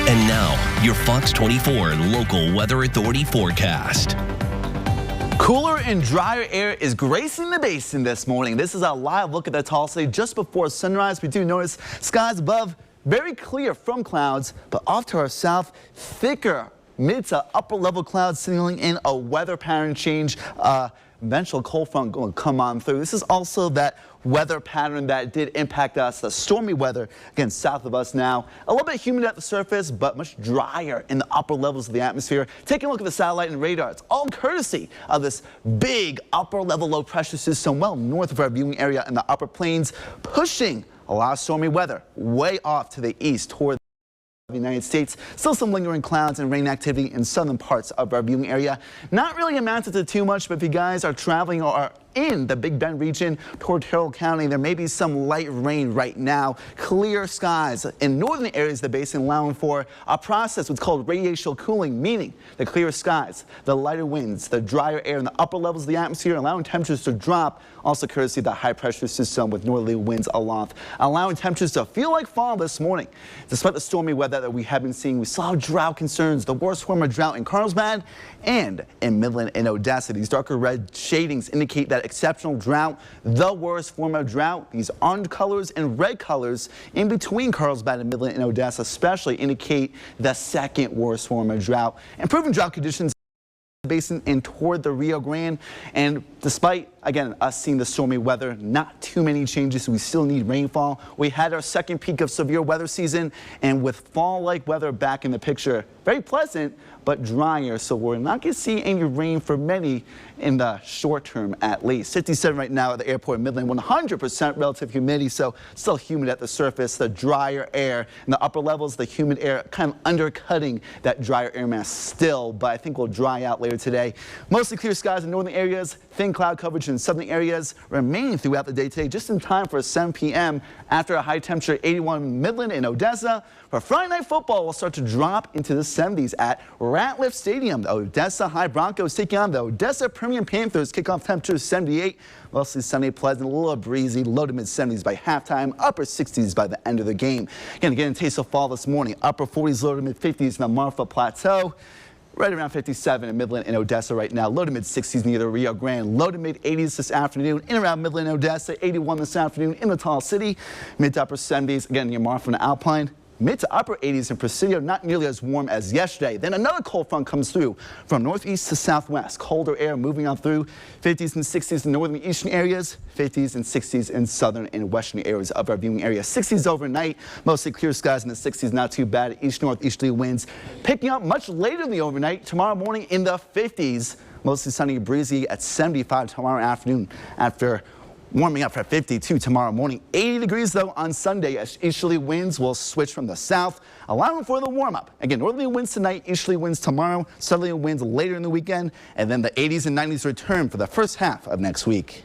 And now, your Fox 24 Local Weather Authority forecast. Cooler and drier air is gracing the basin this morning. This is a live look at the Tall City just before sunrise. We do notice skies above very clear from clouds, but off to our south, thicker mid to upper level clouds signaling in a weather pattern change. Eventual cold front going to come on through. This is also that weather pattern that did impact us, the stormy weather again south of us now. A little bit humid at the surface, but much drier in the upper levels of the atmosphere. Taking a look at the satellite and radar, it's all courtesy of this big upper level low pressure system well north of our viewing area in the upper plains, pushing a lot of stormy weather way off to the east toward the United States. Still some lingering clouds and rain activity in southern parts of our viewing area. Not really amounted to too much, but if you guys are traveling or are in the Big Bend region toward Carroll County, there may be some light rain right now. Clear skies in northern areas of the basin allowing for a process what's called radiational cooling, meaning the clear skies, the lighter winds, the drier air in the upper levels of the atmosphere, allowing temperatures to drop, also courtesy of the high pressure system with northerly winds aloft, allowing temperatures to feel like fall this morning. Despite the stormy weather that we have been seeing, we saw drought concerns, the worst form of drought in Carlsbad and in Midland and Odessa. These darker red shadings indicate that exceptional drought, the worst form of drought. These orange colors and red colors in between Carlsbad and Midland and Odessa especially indicate the second worst form of drought. Improving drought conditions basin and toward the Rio Grande, and despite again us seeing the stormy weather, not too many changes. We still need rainfall. We had our second peak of severe weather season, and with fall-like weather back in the picture, very pleasant but drier, so we're not going to see any rain for many in the short term at least. 57 right now at the airport in Midland, 100% relative humidity, so still humid at the surface. The drier air in the upper levels, the humid air kind of undercutting that drier air mass still, but I think will dry out later today. Mostly clear skies in northern areas, thin cloud coverage in southern areas remain throughout the day today, just in time for 7 p.m. after a high temperature 81 Midland and Odessa. For Friday night football, will start to drop into the 70s at Ratliff Stadium. The Odessa High Broncos taking on the Odessa Premium Panthers. Kickoff temperature 78. Mostly sunny, pleasant, a little breezy, low to mid 70s by halftime, upper 60s by the end of the game. Again, getting a taste of fall this morning. Upper 40s, low to mid 50s in the Marfa Plateau. Right around 57 in Midland and Odessa right now. Low to mid 60s near the Rio Grande. Low to mid 80s this afternoon in around Midland and Odessa. 81 this afternoon in the Tall City. Mid to upper 70s again near Marfa and Alpine. Mid to upper 80s in Presidio, not nearly as warm as yesterday. Then another cold front comes through from northeast to southwest. Colder air moving on through. 50s and 60s in northern and eastern areas. 50s and 60s in southern and western areas of our viewing area. 60s overnight, mostly clear skies in the 60s, not too bad. East-northeasterly winds picking up much later in the overnight. Tomorrow morning in the 50s, mostly sunny and breezy at 75 tomorrow afternoon after warming up for 52 tomorrow morning. 80 degrees though on Sunday as easterly winds will switch from the south, allowing for the warm up. Again, northerly winds tonight, easterly winds tomorrow, southerly winds later in the weekend, and then the 80s and 90s return for the first half of next week.